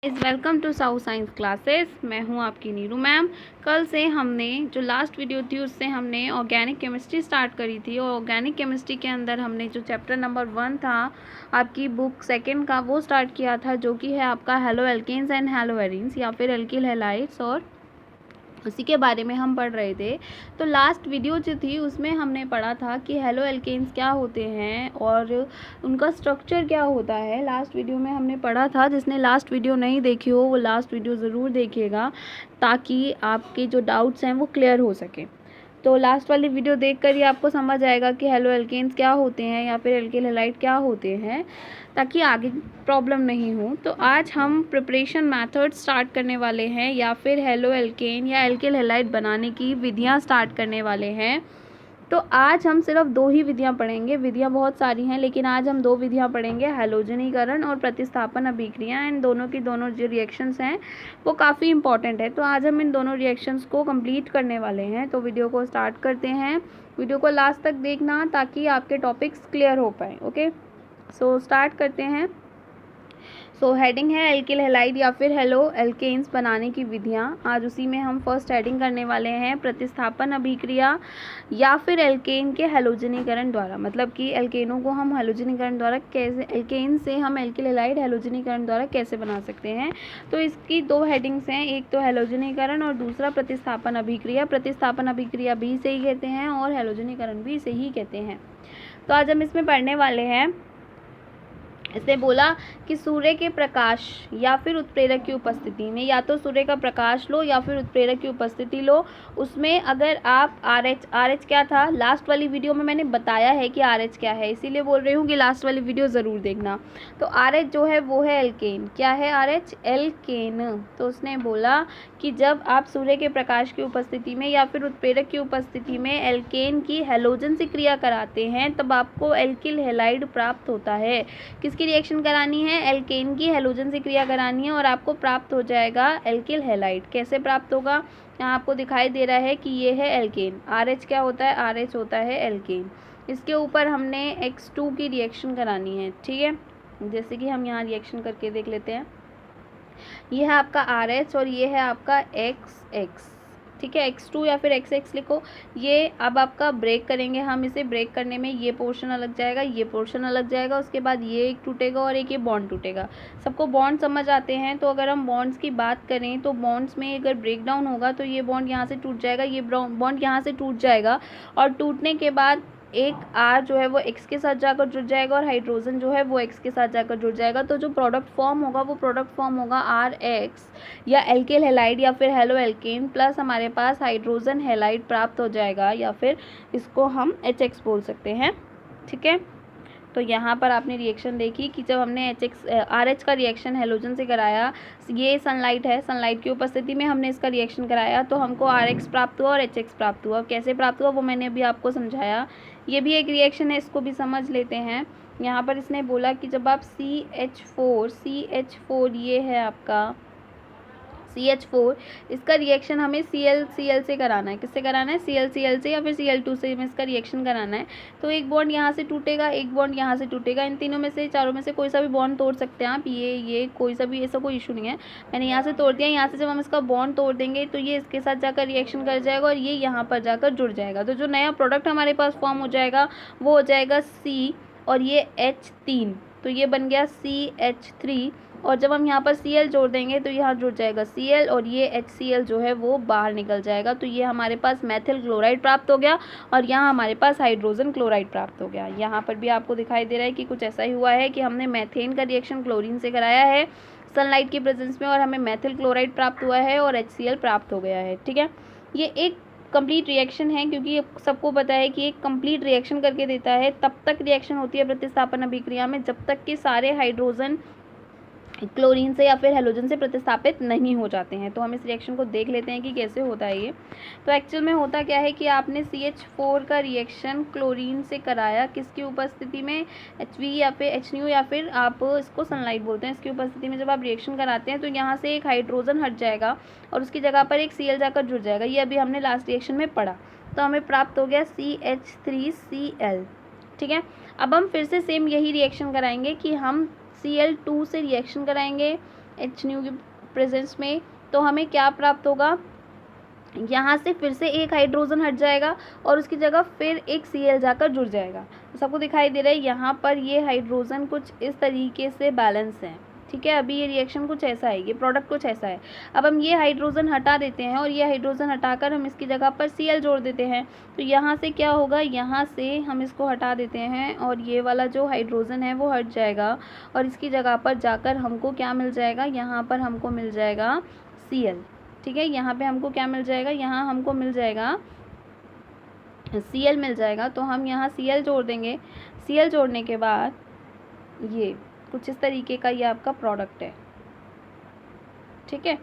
Welcome to south science classes. मैं हूं आपकी नीरू मैम। कल से हमने जो लास्ट वीडियो थी उससे हमने ऑर्गेनिक केमिस्ट्री स्टार्ट करी थी और ऑर्गेनिक केमिस्ट्री के अंदर हमने जो चैप्टर नंबर 1 था आपकी बुक सेकंड का वो स्टार्ट किया था, जो कि है आपका haloalkanes and haloarenes या फिर एल्किल हैलाइड्स, और उसी के बारे में हम पढ़ रहे थे। तो लास्ट वीडियो जो थी उसमें हमने पढ़ा था कि हेलो एल्केन्स क्या होते हैं और उनका स्ट्रक्चर क्या होता है। लास्ट वीडियो में हमने पढ़ा था। जिसने लास्ट वीडियो नहीं देखी हो वो लास्ट वीडियो ज़रूर देखिएगा ताकि आपके जो डाउट्स हैं वो क्लियर हो सके। तो लास्ट वाली वीडियो देखकर ही आपको समझ आएगा कि हेलो एल्केन्स क्या होते हैं या फिर एल्किल हैलाइड क्या होते हैं, ताकि आगे प्रॉब्लम नहीं हो। तो आज हम प्रिपरेशन मेथड स्टार्ट करने वाले हैं या फिर हेलो एल्केन या एल्किल हैलाइड बनाने की विधियां स्टार्ट करने वाले हैं। तो आज हम सिर्फ 2 ही विधियां पढ़ेंगे। विधियां बहुत सारी हैं लेकिन आज हम 2 विधियां पढ़ेंगे, हैलोजनीकरण और प्रतिस्थापन अभिक्रिया। एंड दोनों की दोनों जो रिएक्शंस हैं वो काफ़ी इंपॉर्टेंट है। तो आज हम इन दोनों रिएक्शंस को कंप्लीट करने वाले हैं। तो वीडियो को स्टार्ट करते हैं। वीडियो को लास्ट तक देखना ताकि आपके टॉपिक्स क्लियर हो पाए। ओके, सो स्टार्ट करते हैं। सो हेडिंग है एल्किल हैलाइड या फिर हेलो एल्केन्स बनाने की विधियां। आज उसी में हम फर्स्ट हेडिंग करने वाले हैं, प्रतिस्थापन अभिक्रिया या फिर एल्केन के हैलोजनीकरण द्वारा। मतलब कि एल्केनों को हम हैलोजनीकरण द्वारा कैसे, एल्केन से हम एल्किल हैलाइड हैलोजनीकरण द्वारा कैसे बना सकते हैं। तो इसकी 2 हेडिंग्स हैं, एक तो हैलोजनीकरण और दूसरा प्रतिस्थापन अभिक्रिया। प्रतिस्थापन अभिक्रिया भी से ही कहते हैं और हैलोजनीकरण भी से ही कहते हैं। तो आज हम इसमें पढ़ने वाले हैं। इसने बोला कि सूर्य के प्रकाश या फिर उत्प्रेरक की उपस्थिति में, या तो सूर्य का प्रकाश लो या फिर उत्प्रेरक की उपस्थिति लो, उसमें अगर आप RH क्या था, लास्ट वाली वीडियो में मैंने बताया है कि RH क्या है, इसीलिए बोल रही हूँ कि लास्ट वाली वीडियो ज़रूर देखना। तो RH जो है वो है एल्केन। क्या है RH? एल्केन। तो उसने बोला कि जब आप सूर्य के प्रकाश की उपस्थिति में या फिर उत्प्रेरक की उपस्थिति में एल्केन की हैलोजन से क्रिया कराते हैं तब आपको एल्किल हैलाइड प्राप्त होता है। किसकी रिएक्शन करानी है? एल्केन की हैलोजन से क्रिया करानी है और आपको प्राप्त हो जाएगा एल्किल हैलाइड। कैसे प्राप्त होगा? यहाँ आपको दिखाई दे रहा है कि ये है एल्केन। RH क्या होता है? RH होता है एल्केन। इसके ऊपर हमने X2 की रिएक्शन करानी है। ठीक है, जैसे कि हम यहाँ रिएक्शन करके देख लेते हैं। ये है आपका RH और ये है आपका XX। ठीक है, X2 या फिर XX लिखो। ये अब आपका ब्रेक करेंगे हम इसे। ब्रेक करने में ये पोर्शन अलग जाएगा, ये पोर्शन अलग जाएगा, उसके बाद ये एक टूटेगा और एक ये बॉन्ड टूटेगा। सबको बॉन्ड समझ आते हैं। तो अगर हम बॉन्ड्स की बात करें तो बॉन्ड्स में अगर ब्रेक डाउन होगा तो ये बॉन्ड यहाँ से टूट जाएगा, ये बॉन्ड यहाँ से टूट जाएगा और टूटने के बाद एक R जो है वो X के साथ जाकर जुड़ जाएगा और हाइड्रोजन जो है वो X के साथ जाकर जुड़ जाएगा। तो जो प्रोडक्ट फॉर्म होगा वो प्रोडक्ट फॉर्म होगा RH या एल्किल हैलाइड या फिर हेलो एल्केन, प्लस हमारे पास हाइड्रोजन हैलाइड प्राप्त हो जाएगा या फिर इसको हम HX बोल सकते हैं। ठीक है, तो यहाँ पर आपने रिएक्शन देखी कि जब हमने RH का रिएक्शन हैलोजन से कराया, ये सनलाइट है, सनलाइट की उपस्थिति में हमने इसका रिएक्शन कराया तो हमको RH प्राप्त हुआ और HX प्राप्त हुआ। कैसे प्राप्त हुआ वो मैंने अभी आपको समझाया। ये भी एक रिएक्शन है, इसको भी समझ लेते हैं। यहाँ पर इसने बोला कि जब आप CH4 ये है आपका CH4, इसका रिएक्शन हमें Cl से कराना है। किससे कराना है? Cl से या फिर Cl2 से हमें इसका रिएक्शन कराना है। तो एक बॉन्ड यहाँ से टूटेगा, एक बॉन्ड यहाँ से टूटेगा। इन तीनों में से, चारों में से कोई सा भी बॉन्ड तोड़ सकते हैं आप। ये कोई सा भी, ऐसा कोई इशू नहीं है। मैंने यहाँ से तोड़ दिया। यहाँ से जब हम इसका बॉन्ड तोड़ देंगे तो ये इसके साथ जाकर रिएक्शन कर जाएगा और ये यहाँ पर जाकर जुड़ जाएगा। तो जो नया प्रोडक्ट हमारे पास फॉर्म हो जाएगा वो हो जाएगा C और ये H3, तो ये बन गया CH3। और जब हम यहाँ पर Cl जोड़ देंगे तो यहाँ जुड़ जाएगा Cl और ये HCl जो है वो बाहर निकल जाएगा। तो ये हमारे पास मेथिल क्लोराइड प्राप्त हो गया और यहाँ हमारे पास हाइड्रोजन क्लोराइड प्राप्त हो गया। यहाँ पर भी आपको दिखाई दे रहा है कि कुछ ऐसा ही हुआ है कि हमने मेथेन का रिएक्शन क्लोरीन से कराया है सनलाइट की प्रेजेंस में और हमें मेथिल क्लोराइड प्राप्त हुआ है और HCl प्राप्त हो गया है। ठीक है, ये एक कंप्लीट रिएक्शन है क्योंकि सबको पता है कि एक कंप्लीट रिएक्शन करके देता है। तब तक रिएक्शन होती है प्रतिस्थापन अभिक्रिया में जब तक कि सारे हाइड्रोजन क्लोरीन से या फिर हैलोजन से प्रतिस्थापित नहीं हो जाते हैं। तो हम इस रिएक्शन को देख लेते हैं कि कैसे होता है ये। तो एक्चुअल में होता क्या है कि आपने CH4 का रिएक्शन क्लोरीन से कराया, किसकी उपस्थिति में? HV या फिर HNO या फिर आप इसको सनलाइट बोलते हैं। इसकी उपस्थिति में जब आप रिएक्शन कराते हैं तो यहाँ से एक हाइड्रोजन हट जाएगा और उसकी जगह पर एक Cl जाकर जुड़ जाएगा। ये अभी हमने लास्ट रिएक्शन में पढ़ा। तो हमें प्राप्त हो गया CH3Cl। ठीक है, अब हम फिर से सेम यही रिएक्शन कराएंगे कि हम Cl2 से रिएक्शन कराएंगे एच न्यू की प्रेजेंस में, तो हमें क्या प्राप्त होगा, यहाँ से फिर से एक हाइड्रोजन हट जाएगा और उसकी जगह फिर एक Cl जाकर जुड़ जाएगा। तो सबको दिखाई दे रहा है यहाँ पर ये हाइड्रोजन कुछ इस तरीके से बैलेंस है, ठीक है। अभी ये रिएक्शन कुछ ऐसा है, ये प्रोडक्ट कुछ ऐसा है। अब हम ये हाइड्रोजन हटा देते हैं और ये हाइड्रोजन हटाकर हम इसकी जगह पर Cl जोड़ देते हैं। तो यहाँ से क्या होगा, यहाँ से हम इसको हटा देते हैं और ये वाला जो हाइड्रोजन है वो हट जाएगा और इसकी जगह पर जाकर हमको क्या मिल जाएगा, यहाँ पर हमको मिल जाएगा Cl, ठीक है। यहाँ पे हमको क्या मिल जाएगा, यहाँ हमको मिल जाएगा Cl मिल जाएगा। तो हम यहाँ Cl जोड़ देंगे। Cl जोड़ने के बाद ये कुछ इस तरीके का ये आपका प्रोडक्ट है, ठीक है।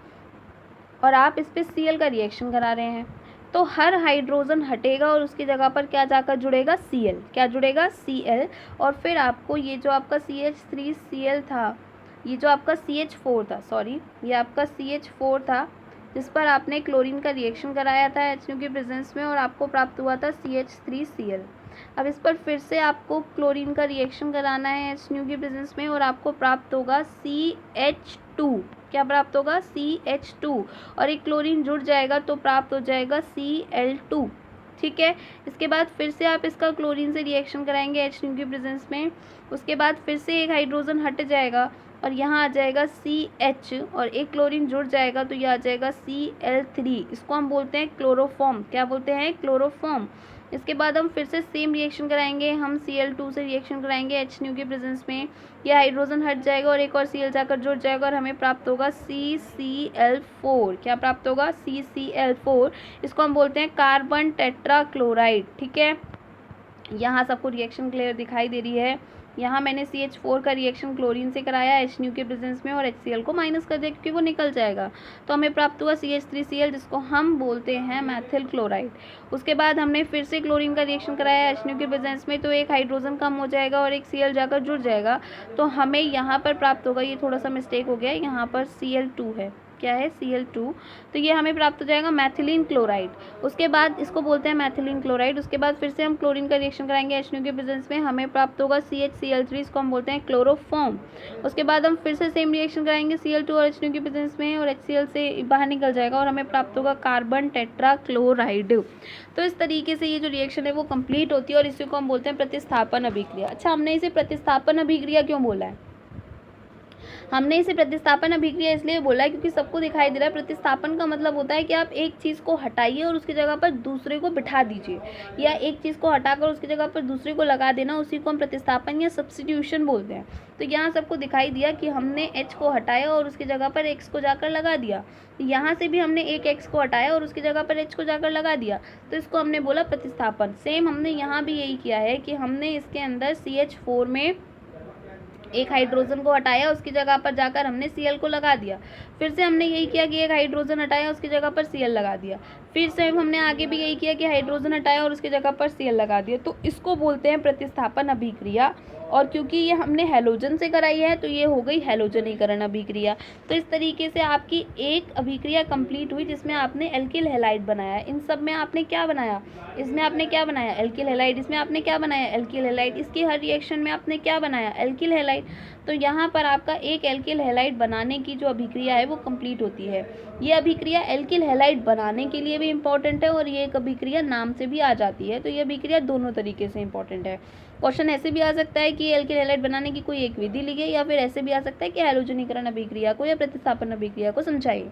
और आप इस पे Cl का रिएक्शन करा रहे हैं, तो हर हाइड्रोजन हटेगा और उसकी जगह पर क्या जाकर जुड़ेगा, Cl। क्या जुड़ेगा, Cl। और फिर आपको ये जो आपका CH3Cl था, ये जो आपका CH4 था, सॉरी ये आपका CH4 था, जिस पर आपने क्लोरीन का रिएक्शन कराया था HNO की प्रेजेंस में और आपको प्राप्त हुआ था CH3Cl। अब इस पर फिर से आपको क्लोरीन का रिएक्शन कराना है HNO की प्रेजेंस में और आपको प्राप्त होगा CH2। क्या प्राप्त होगा, CH2। और एक क्लोरीन जुड़ जाएगा तो प्राप्त हो जाएगा Cl2, ठीक है। इसके बाद फिर से आप इसका क्लोरीन से रिएक्शन कराएंगे HNO की प्रेजेंस में। उसके बाद फिर से एक हाइड्रोजन हट जाएगा और यहाँ आ जाएगा CH और एक क्लोरीन जुड़ जाएगा तो ये आ जाएगा Cl3। इसको हम बोलते हैं क्लोरोफॉर्म। क्या बोलते हैं, क्लोरोफॉर्म। इसके बाद हम फिर से सेम रिएक्शन कराएंगे, हम Cl2 से रिएक्शन कराएंगे HNO के प्रेजेंस में। यह हाइड्रोजन हट जाएगा और एक और Cl जाकर जुड़ जाएगा और हमें प्राप्त होगा CCl4। क्या प्राप्त होगा, CCl4। इसको हम बोलते हैं कार्बन टेट्रा क्लोराइड, ठीक है। यहाँ सबको रिएक्शन क्लियर दिखाई दे रही है। यहाँ मैंने CH4 का रिएक्शन क्लोरीन से कराया HNO के प्रेजेंस में और HCl को माइनस कर दिया क्योंकि वो निकल जाएगा। तो हमें प्राप्त हुआ CH3Cl, जिसको हम बोलते हैं मैथिल क्लोराइड। उसके बाद हमने फिर से क्लोरीन का रिएक्शन कराया HNO के प्रेजेंस में, तो एक हाइड्रोजन कम हो जाएगा और एक Cl जाकर जुड़ जाएगा। तो हमें यहाँ पर प्राप्त होगा, ये थोड़ा सा मिस्टेक हो गया, यहाँ पर Cl2 है। क्या है, Cl2। तो ये हमें प्राप्त हो जाएगा मैथिलीन क्लोराइड। उसके बाद इसको बोलते हैं मैथिलीन क्लोराइड। उसके बाद फिर से हम क्लोरीन का रिएक्शन कराएंगे HNO के प्रेजेंस में, हमें प्राप्त होगा CHCl3। इसको हम बोलते हैं क्लोरोफॉर्म। उसके बाद हम फिर से सेम रिएक्शन कराएंगे Cl2 और HNO के प्रेजेंस में और HCl से बाहर निकल जाएगा और हमें प्राप्त होगा कार्बन टेट्रा क्लोराइड। तो इस तरीके से ये जो रिएक्शन है वो कंप्लीट होती है और इसी को हम बोलते हैं प्रतिस्थापन अभिक्रिया। अच्छा, हमने इसे प्रतिस्थापन अभिक्रिया क्यों बोला है, हमने इसे प्रतिस्थापन अभिक्रिया इसलिए बोला है क्योंकि सबको दिखाई दे रहा है प्रतिस्थापन का मतलब होता है कि आप एक चीज़ को हटाइए और उसकी जगह पर दूसरे को बिठा दीजिए, या एक चीज़ को हटाकर उसकी जगह पर दूसरे को लगा देना, उसी को हम प्रतिस्थापन या सब्स्टिट्यूशन बोलते हैं। तो यहाँ सबको दिखाई दिया कि हमने H को हटाया और उसकी जगह पर X को जाकर लगा दिया। यहाँ से भी हमने एक X को हटाया और उसकी जगह पर H को जाकर लगा दिया, तो इसको हमने बोला प्रतिस्थापन। सेम हमने यहाँ भी यही किया है कि हमने इसके अंदर CH4 में एक हाइड्रोजन को हटाया, उसकी जगह पर जाकर हमने Cl को लगा दिया। फिर से हमने यही किया कि एक हाइड्रोजन हटाया, उसकी जगह पर Cl लगा दिया। फिर से हमने आगे भी यही किया कि हाइड्रोजन हटाया और उसकी जगह पर Cl लगा दिया। तो इसको बोलते हैं प्रतिस्थापन अभिक्रिया। और क्योंकि ये हमने हैलोजन से कराई है तो ये हो गई हैलोजनीकरण अभिक्रिया। तो इस तरीके से आपकी एक अभिक्रिया कंप्लीट हुई जिसमें आपने एल्किल हैलाइड बनाया। इन सब में आपने क्या बनाया, इसमें आपने क्या बनाया, एल्किल हैलाइड। इसमें आपने क्या बनाया, एल्किल हैलाइड। इसकी हर रिएक्शन में आपने क्या बनाया, एल्किल हैलाइड। तो यहाँ पर आपका एक एल्किल हैलाइड बनाने की जो अभिक्रिया है वो कंप्लीट होती है। ये अभिक्रिया एल्किल हैलाइड बनाने के लिए भी इम्पॉर्टेंट है और ये एक अभिक्रिया नाम से भी आ जाती है। तो ये अभिक्रिया दोनों तरीके से इम्पॉर्टेंट है। क्वेश्चन ऐसे भी आ सकता है कि एल्किल हैलाइड बनाने की कोई एक विधि लिखिए, या फिर ऐसे भी आ सकता है कि हैलोजनीकरण अभिक्रिया को या प्रतिस्थापन अभिक्रिया को समझाइए।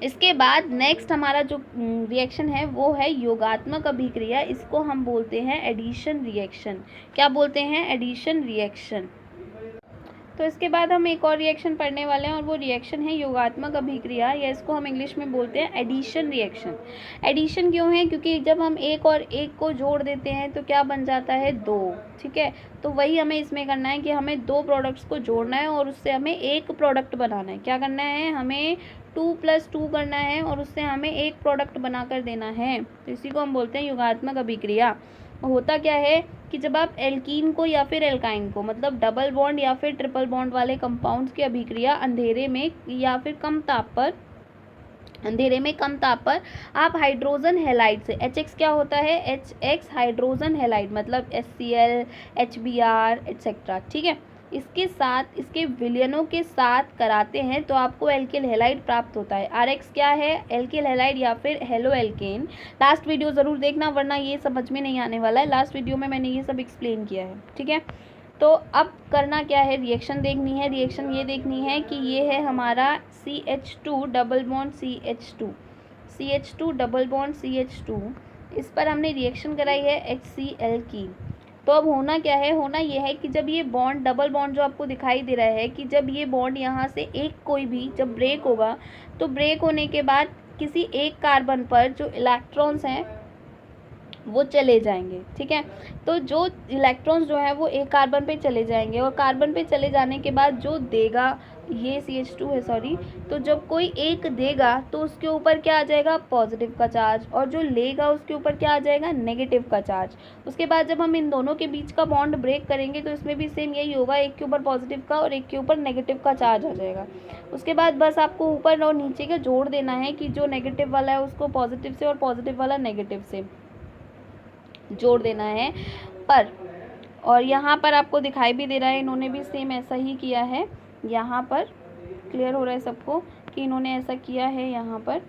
इसके बाद नेक्स्ट हमारा जो रिएक्शन है वो है योगात्मक अभिक्रिया। इसको हम बोलते हैं एडिशन रिएक्शन। क्या बोलते हैं, एडिशन रिएक्शन। तो इसके बाद हम एक और रिएक्शन पढ़ने वाले हैं और वो रिएक्शन है योगात्मक अभिक्रिया, या इसको हम इंग्लिश में बोलते हैं एडिशन रिएक्शन। एडिशन क्यों है, क्योंकि जब हम एक और एक को जोड़ देते हैं तो क्या बन जाता है, दो। ठीक है, तो वही हमें इसमें करना है कि हमें दो प्रोडक्ट्स को जोड़ना है और उससे हमें एक प्रोडक्ट बनाना है। क्या करना है, हमें 2 + 2 करना है और उससे हमें एक प्रोडक्ट बनाकर देना है। तो इसी को हम बोलते हैं योगात्मक अभिक्रिया। होता क्या है कि जब आप एल्कीन को या फिर एल्काइन को, मतलब डबल बॉन्ड या फिर ट्रिपल बॉन्ड वाले कंपाउंड्स की अभिक्रिया अंधेरे में या फिर कम ताप पर आप हाइड्रोजन हैलाइड से, HX क्या होता है, HX हाइड्रोजन हैलाइड, मतलब HCl, HBr एट्सेट्रा। ठीक है, इसके साथ इसके विलयनों के साथ कराते हैं तो आपको एल्किल हैलाइड प्राप्त होता है। RX क्या है? एल्किल हैलाइड या फिर हेलो एल्केन। लास्ट वीडियो ज़रूर देखना वरना ये समझ में नहीं आने वाला है। लास्ट वीडियो में मैंने ये सब एक्सप्लेन किया है, ठीक है। तो अब करना क्या है, रिएक्शन देखनी है। रिएक्शन ये देखनी है कि ये है हमारा CH2 double bond CH2 double bond CH2, इस पर हमने रिएक्शन कराई है HCl की। तो अब होना क्या है, होना ये है कि जब ये बॉन्ड डबल बॉन्ड जो आपको दिखाई दे रहा है कि जब ये बॉन्ड यहाँ से एक कोई भी जब ब्रेक होगा तो ब्रेक होने के बाद किसी एक कार्बन पर जो इलेक्ट्रॉन्स हैं वो चले जाएंगे, ठीक है। तो जो इलेक्ट्रॉन्स जो है वो एक कार्बन पे चले जाएंगे और कार्बन पे चले जाने के बाद जो देगा, ये CH2 है सॉरी, तो जब कोई एक देगा तो उसके ऊपर क्या आ जाएगा, पॉजिटिव का चार्ज, और जो लेगा उसके ऊपर क्या आ जाएगा, नेगेटिव का चार्ज। उसके बाद जब हम इन दोनों के बीच का बॉन्ड ब्रेक करेंगे तो इसमें भी सेम यही होगा, एक के ऊपर पॉजिटिव का और एक के ऊपर नेगेटिव का चार्ज आ जाएगा। उसके बाद बस आपको ऊपर और नीचे का जोड़ देना है कि जो नेगेटिव वाला है उसको पॉजिटिव से और पॉजिटिव वाला नेगेटिव से जोड़ देना है पर। और यहाँ पर आपको दिखाई भी दे रहा है इन्होंने भी सेम ऐसा ही किया है। यहाँ पर क्लियर हो रहा है सबको कि इन्होंने ऐसा किया है यहाँ पर।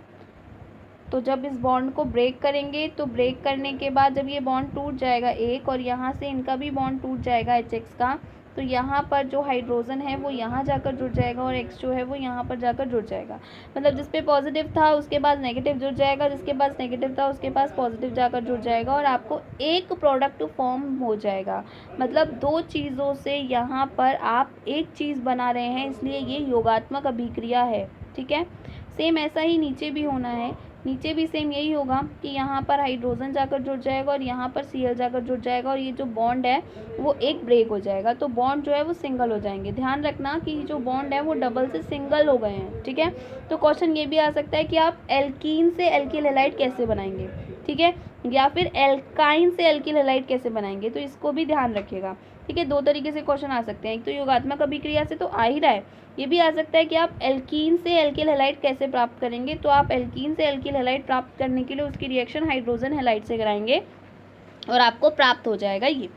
तो जब इस बॉन्ड को ब्रेक करेंगे तो ब्रेक करने के बाद जब ये बॉन्ड टूट जाएगा एक, और यहाँ से इनका भी बॉन्ड टूट जाएगा HX का, तो यहाँ पर जो हाइड्रोजन है वो यहाँ जाकर जुड़ जाएगा और X जो है वो यहाँ पर जाकर जुड़ जाएगा। मतलब जिस पे पॉजिटिव था उसके बाद नेगेटिव जुड़ जाएगा, जिसके पास नेगेटिव था उसके पास पॉजिटिव जाकर जुड़ जाएगा और आपको एक प्रोडक्ट फॉर्म हो जाएगा। मतलब दो चीज़ों से यहाँ पर आप एक चीज़ बना रहे हैं, इसलिए ये योगात्मक अभिक्रिया है, ठीक है। सेम ऐसा ही नीचे भी होना है, नीचे भी सेम यही होगा कि यहाँ पर हाइड्रोजन जाकर जुड़ जाएगा और यहाँ पर Cl जाकर जुड़ जाएगा और ये जो बॉन्ड है वो एक ब्रेक हो जाएगा, तो बॉन्ड जो है वो सिंगल हो जाएंगे। ध्यान रखना कि जो बॉन्ड है वो डबल से सिंगल हो गए हैं, ठीक है। तो क्वेश्चन ये भी आ सकता है कि आप एल्कीन से एल्किल हैलाइड कैसे बनाएंगे, ठीक है, या फिर एल्काइन से एल्किल हैलाइड कैसे बनाएंगे, तो इसको भी ध्यान रखिएगा, ठीक है। दो तरीके से क्वेश्चन आ सकते हैं, एक तो योगात्मक अभिक्रिया से तो आ ही रहा है, ये भी आ सकता है कि आप एल्कीन से एल्किल हैलाइड कैसे प्राप्त करेंगे। तो आप एल्कीन से एल्किल हैलाइड प्राप्त करने के लिए उसकी रिएक्शन हाइड्रोजन हैलाइड से कराएंगे और आपको प्राप्त हो जाएगा ये,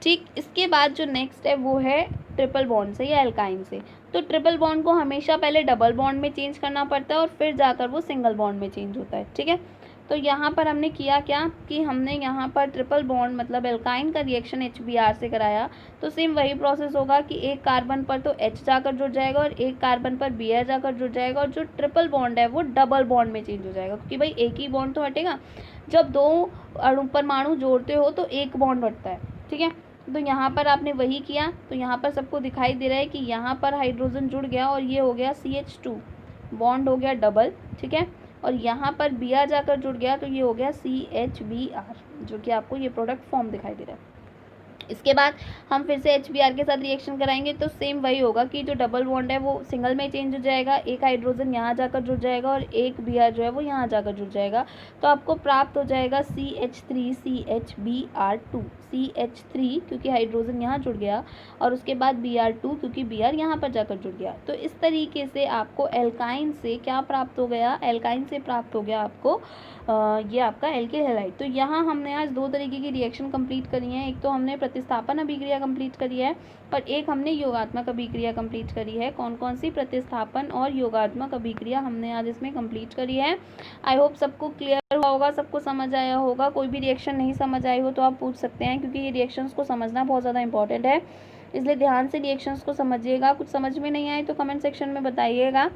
ठीक। इसके बाद जो नेक्स्ट है वो है ट्रिपल बॉन्ड से या एल्काइन से। तो ट्रिपल बॉन्ड को हमेशा पहले डबल बॉन्ड में चेंज करना पड़ता है और फिर जाकर वो सिंगल बॉन्ड में चेंज होता है, ठीक है। तो यहाँ पर हमने किया क्या कि हमने यहाँ पर ट्रिपल बॉन्ड मतलब एल्काइन का रिएक्शन HBr से कराया। तो सेम वही प्रोसेस होगा कि एक कार्बन पर तो H जाकर जुड़ जाएगा और एक कार्बन पर Br जाकर जुड़ जाएगा और जो ट्रिपल बॉन्ड है वो डबल बॉन्ड में चेंज हो जाएगा, क्योंकि भाई एक ही बॉन्ड तो हटेगा। जब दो परमाणु जोड़ते हो तो एक बॉन्ड हटता है, ठीक है। तो यहाँ पर आपने वही किया, तो यहाँ पर सबको दिखाई दे रहा है कि यहाँ पर हाइड्रोजन जुड़ गया और ये हो गया CH2, बॉन्ड हो गया डबल, ठीक है। और यहाँ पर Br जाकर जुड़ गया तो ये हो गया CHBr, जो कि आपको ये प्रोडक्ट फॉर्म दिखाई दे रहा है। इसके बाद हम फिर से HBr के साथ रिएक्शन कराएंगे तो सेम वही होगा कि जो डबल बॉन्ड है वो सिंगल में चेंज हो जाएगा, एक हाइड्रोजन यहाँ जाकर जुड़ जाएगा और एक Br जो है वो यहाँ जाकर जुड़ जाएगा। तो आपको प्राप्त हो जाएगा CH3CHBr2, CH3 क्योंकि हाइड्रोजन यहाँ जुड़ गया और उसके बाद Br2 क्योंकि Br यहाँ पर जाकर जुड़ गया। तो इस तरीके से आपको एल्काइन से क्या प्राप्त हो गया, एल्काइन से प्राप्त हो गया आपको ये आपका एल्किल हैलाइड। तो यहाँ हमने आज दो तरीके की रिएक्शन कंप्लीट करी हैं, एक तो हमने प्रतिस्थापन अभिक्रिया कंप्लीट करी है और एक हमने योगात्मक अभिक्रिया कंप्लीट करी है। कौन कौन सी प्रतिस्थापन और योगात्मक अभिक्रिया हमने आज इसमें कंप्लीट करी है। आई होप सबको क्लियर हुआ होगा, सबको समझ आया होगा। कोई भी रिएक्शन नहीं समझ आई हो तो आप पूछ सकते हैं, क्योंकि ये रिएक्शंस को समझना बहुत ज़्यादा इंपॉर्टेंट है, इसलिए ध्यान से रिएक्शंस को समझिएगा। कुछ समझ में नहीं आए तो कमेंट सेक्शन में बताइएगा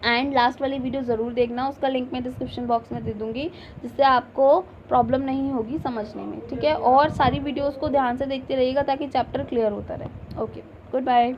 एंड लास्ट वाली वीडियो ज़रूर देखना, उसका लिंक मैं डिस्क्रिप्शन बॉक्स में दे दूँगी, जिससे आपको प्रॉब्लम नहीं होगी समझने में, ठीक है। और सारी वीडियोस को ध्यान से देखते रहिएगा ताकि चैप्टर क्लियर होता रहे। Okay, good bye.